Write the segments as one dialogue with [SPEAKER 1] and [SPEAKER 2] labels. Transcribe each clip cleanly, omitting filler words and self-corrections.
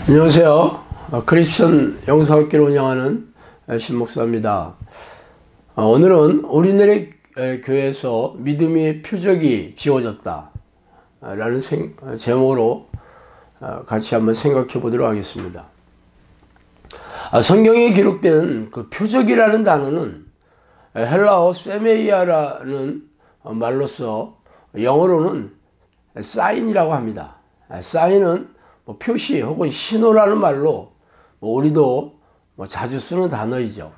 [SPEAKER 1] 안녕하세요. 크리스천 영상학교를 운영하는 신목사입니다. 오늘은 우리네 교회에서 믿음의 표적이 지워졌다 라는 제목으로 같이 한번 생각해 보도록 하겠습니다. 성경에 기록된 그 표적이라는 단어는 헬라어 세메이아라는 말로서 영어로는 사인이라고 합니다. 사인은 표시 혹은 신호라는 말로 우리도 자주 쓰는 단어이죠.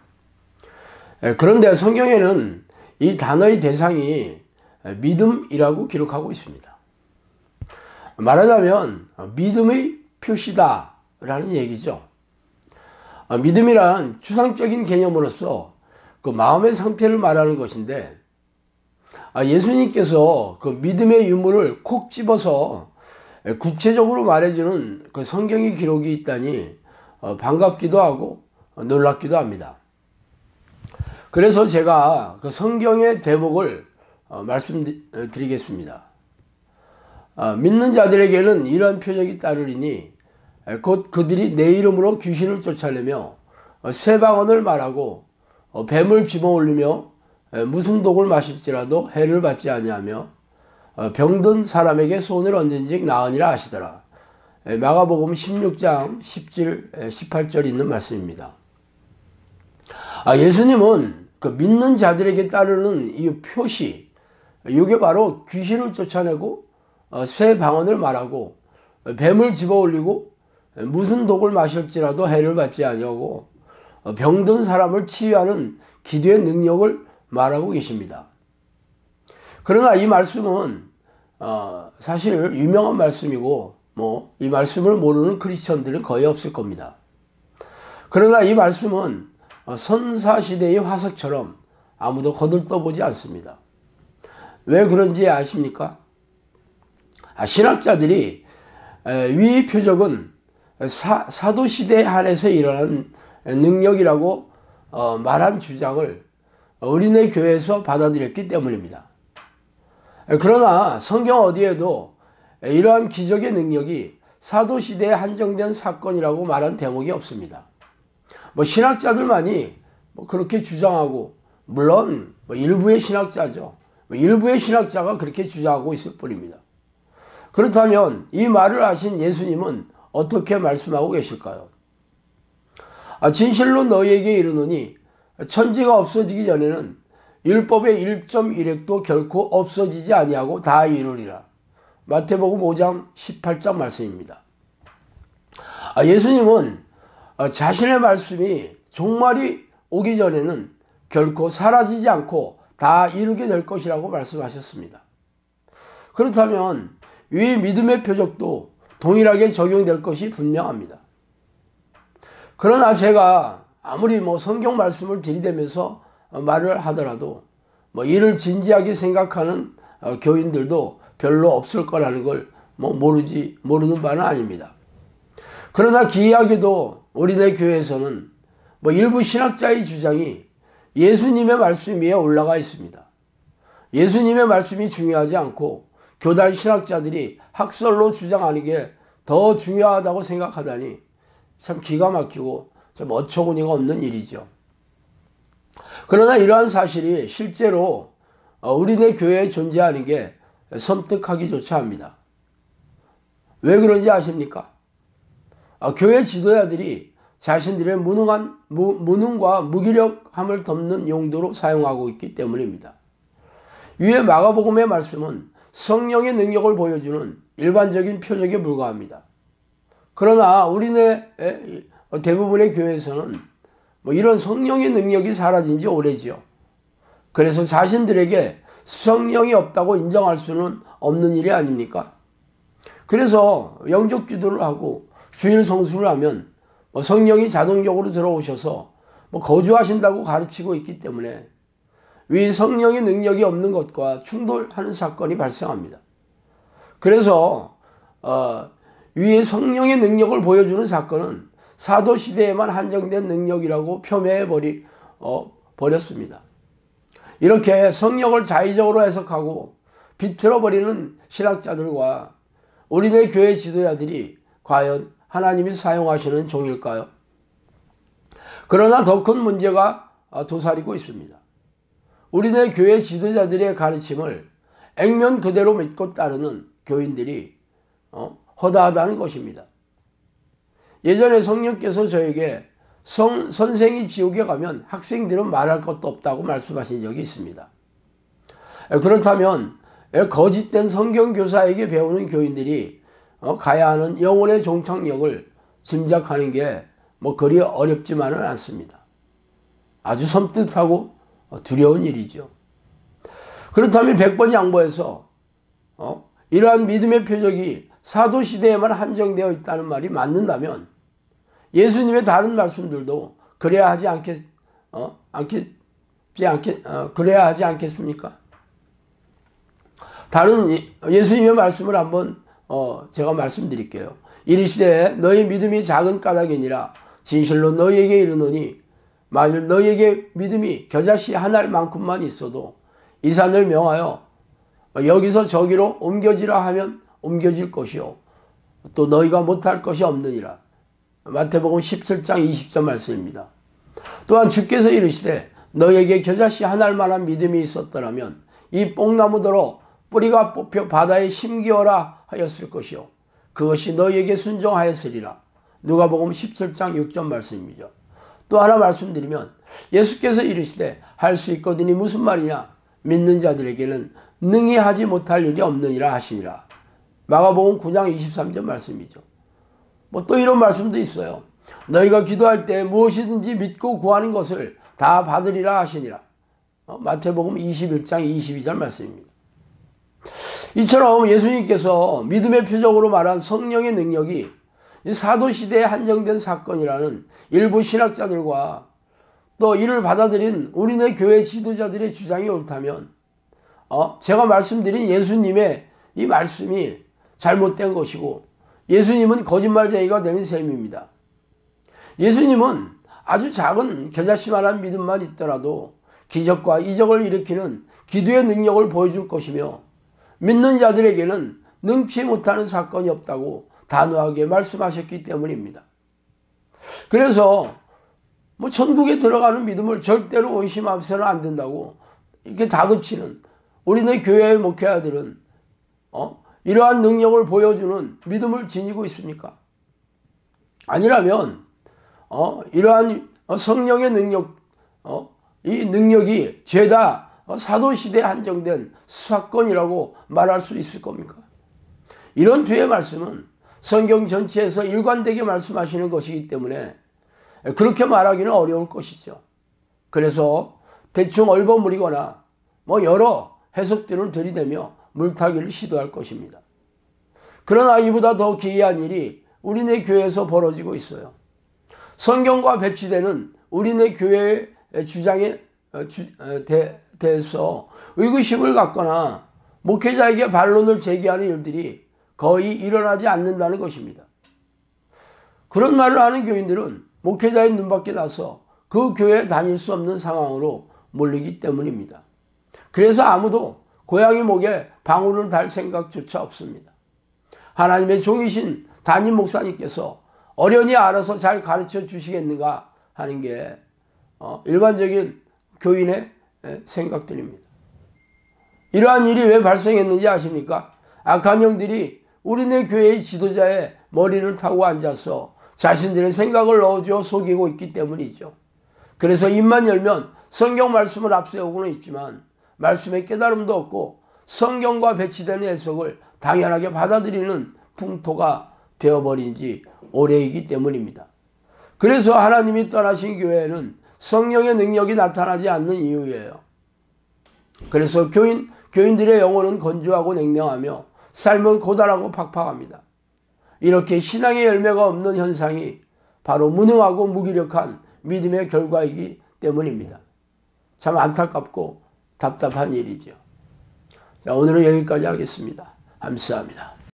[SPEAKER 1] 그런데 성경에는 이 단어의 대상이 믿음이라고 기록하고 있습니다. 말하자면 믿음의 표시다 라는 얘기죠. 믿음이란 추상적인 개념으로서 그 마음의 상태를 말하는 것인데, 예수님께서 그 믿음의 유무를 콕 집어서 구체적으로 말해주는 그 성경의 기록이 있다니 반갑기도 하고 놀랍기도 합니다. 그래서 제가 그 성경의 대목을 말씀드리겠습니다. 믿는 자들에게는 이러한 표적이 따르리니 곧 그들이 내 이름으로 귀신을 쫓아내며 새 방언을 말하고 뱀을 집어올리며 무슨 독을 마실지라도 해를 받지 아니하며 병든 사람에게 손을 얹은즉 나으니라 하시더라. 마가복음 16장 10절 18절 있는 말씀입니다. 예수님은 그 믿는 자들에게 따르는 이 표시, 이게 바로 귀신을 쫓아내고 새 방언을 말하고 뱀을 집어올리고 무슨 독을 마실지라도 해를 받지 아니하고 병든 사람을 치유하는 기도의 능력을 말하고 계십니다. 그러나 이 말씀은 사실 유명한 말씀이고 이 말씀을 모르는 크리스천들은 거의 없을 겁니다. 그러나 이 말씀은 선사시대의 화석처럼 아무도 거들떠보지 않습니다. 왜 그런지 아십니까? 신학자들이 위 표적은 사도시대에 한해서 일어난 능력이라고 말한 주장을 어린애 교회에서 받아들였기 때문입니다. 그러나 성경 어디에도 이러한 기적의 능력이 사도시대에 한정된 사건이라고 말한 대목이 없습니다. 신학자들만이 그렇게 주장하고, 물론 일부의 신학자죠. 일부의 신학자가 그렇게 주장하고 있을 뿐입니다. 그렇다면 이 말을 하신 예수님은 어떻게 말씀하고 계실까요? 진실로 너희에게 이르노니 천지가 없어지기 전에는 율법의 1.1획도 결코 없어지지 아니하고 다 이루리라. 마태복음 5장 18장 말씀입니다. 예수님은 자신의 말씀이 종말이 오기 전에는 결코 사라지지 않고 다 이루게 될 것이라고 말씀하셨습니다. 그렇다면 위 믿음의 표적도 동일하게 적용될 것이 분명합니다. 그러나 제가 아무리 성경 말씀을 들이대면서 말을 하더라도 이를 진지하게 생각하는 교인들도 별로 없을 거라는 걸 모르는 바는 아닙니다. 그러나 기이하게도 우리네 교회에서는 일부 신학자의 주장이 예수님의 말씀 위에 올라가 있습니다. 예수님의 말씀이 중요하지 않고 교단 신학자들이 학설로 주장하는 게 더 중요하다고 생각하다니 참 기가 막히고 참 어처구니가 없는 일이죠. 그러나 이러한 사실이 실제로 우리네 교회에 존재하는 게 섬뜩하기조차 합니다. 왜 그런지 아십니까? 교회 지도자들이 자신들의 무능과 무기력함을 덮는 용도로 사용하고 있기 때문입니다. 위에 마가복음의 말씀은 성령의 능력을 보여주는 일반적인 표적에 불과합니다. 그러나 우리네 대부분의 교회에서는 이런 성령의 능력이 사라진 지 오래지요. 그래서 자신들에게 성령이 없다고 인정할 수는 없는 일이 아닙니까? 그래서 영적 기도를 하고 주일 성수를 하면 성령이 자동적으로 들어오셔서 거주하신다고 가르치고 있기 때문에 위 성령의 능력이 없는 것과 충돌하는 사건이 발생합니다. 그래서 위에 성령의 능력을 보여주는 사건은 사도시대에만 한정된 능력이라고 폄훼해 버렸습니다. 이렇게 성령을 자의적으로 해석하고 비틀어버리는 신학자들과 우리네 교회 지도자들이 과연 하나님이 사용하시는 종일까요? 그러나 더 큰 문제가 도사리고 있습니다. 우리네 교회 지도자들의 가르침을 액면 그대로 믿고 따르는 교인들이 허다하다는 것입니다. 예전에 성령께서 저에게 선생이 지옥에 가면 학생들은 말할 것도 없다고 말씀하신 적이 있습니다. 그렇다면 거짓된 성경교사에게 배우는 교인들이 가야 하는 영혼의 종착역을 짐작하는 게 그리 어렵지만은 않습니다. 아주 섬뜩하고 두려운 일이죠. 그렇다면 100번 양보해서 이러한 믿음의 표적이 사도시대에만 한정되어 있다는 말이 맞는다면 예수님의 다른 말씀들도 그래야 하지 그래야 하지 않겠습니까? 다른 예수님의 말씀을 한번 제가 말씀드릴게요. 이르시되 너희 믿음이 작은 까닭이니라 진실로 너희에게 이르노니 만일 너희에게 믿음이 겨자씨 한 알만큼만 있어도 이 산을 명하여 여기서 저기로 옮겨지라 하면 옮겨질 것이요 또 너희가 못할 것이 없느니라. 마태복음 17장 20절 말씀입니다. 또한 주께서 이르시되 너희에게 겨자씨 한 알만한 믿음이 있었더라면 이 뽕나무더러 뿌리가 뽑혀 바다에 심기어라 하였을 것이요 그것이 너희에게 순종하였으리라. 누가복음 17장 6절 말씀이죠. 또 하나 말씀드리면 예수께서 이르시되 할 수 있거든이 무슨 말이냐 믿는 자들에게는 능히 하지 못할 일이 없느니라 하시니라. 마가복음 9장 23절 말씀이죠. 또 이런 말씀도 있어요. 너희가 기도할 때 무엇이든지 믿고 구하는 것을 다 받으리라 하시니라. 마태복음 21장 22절 말씀입니다. 이처럼 예수님께서 믿음의 표적으로 말한 성령의 능력이 사도시대에 한정된 사건이라는 일부 신학자들과 또 이를 받아들인 우리네 교회 지도자들의 주장이 옳다면 제가 말씀드린 예수님의 이 말씀이 잘못된 것이고 예수님은 거짓말쟁이가 되는 셈입니다. 예수님은 아주 작은 겨자씨만한 믿음만 있더라도 기적과 이적을 일으키는 기도의 능력을 보여줄 것이며 믿는 자들에게는 능치 못하는 사건이 없다고 단호하게 말씀하셨기 때문입니다. 그래서 천국에 들어가는 믿음을 절대로 의심하셔서는 안 된다고 이렇게 다그치는 우리네 교회의 목회자들은 이러한 능력을 보여주는 믿음을 지니고 있습니까? 아니라면 이러한 성령의 능력, 이 능력이 죄다 사도시대에 한정된 사건이라고 말할 수 있을 겁니까? 이런 주의 말씀은 성경 전체에서 일관되게 말씀하시는 것이기 때문에 그렇게 말하기는 어려울 것이죠. 그래서 대충 얼버무리거나 여러 해석들을 들이대며 물타기를 시도할 것입니다. 그러나 이보다 더 기이한 일이 우리네 교회에서 벌어지고 있어요. 성경과 배치되는 우리네 교회의 주장에 대해서 의구심을 갖거나 목회자에게 반론을 제기하는 일들이 거의 일어나지 않는다는 것입니다. 그런 말을 하는 교인들은 목회자의 눈밖에 나서 그 교회에 다닐 수 없는 상황으로 몰리기 때문입니다. 그래서 아무도 고양이 목에 방울을 달 생각조차 없습니다. 하나님의 종이신 담임 목사님께서 어련히 알아서 잘 가르쳐 주시겠는가 하는 게 일반적인 교인의 생각들입니다. 이러한 일이 왜 발생했는지 아십니까? 악한 영들이 우리네 교회의 지도자의 머리를 타고 앉아서 자신들의 생각을 넣어주어 속이고 있기 때문이죠. 그래서 입만 열면 성경 말씀을 앞세우고는 있지만 말씀의 깨달음도 없고 성경과 배치되는 해석을 당연하게 받아들이는 풍토가 되어버린 지 오래이기 때문입니다. 그래서 하나님이 떠나신 교회에는 성령의 능력이 나타나지 않는 이유예요. 그래서 교인들의 영혼은 건조하고 냉랭하며 삶은 고달하고 팍팍합니다. 이렇게 신앙의 열매가 없는 현상이 바로 무능하고 무기력한 믿음의 결과이기 때문입니다. 참 안타깝고 답답한 일이죠. 자, 오늘은 여기까지 하겠습니다. 감사합니다.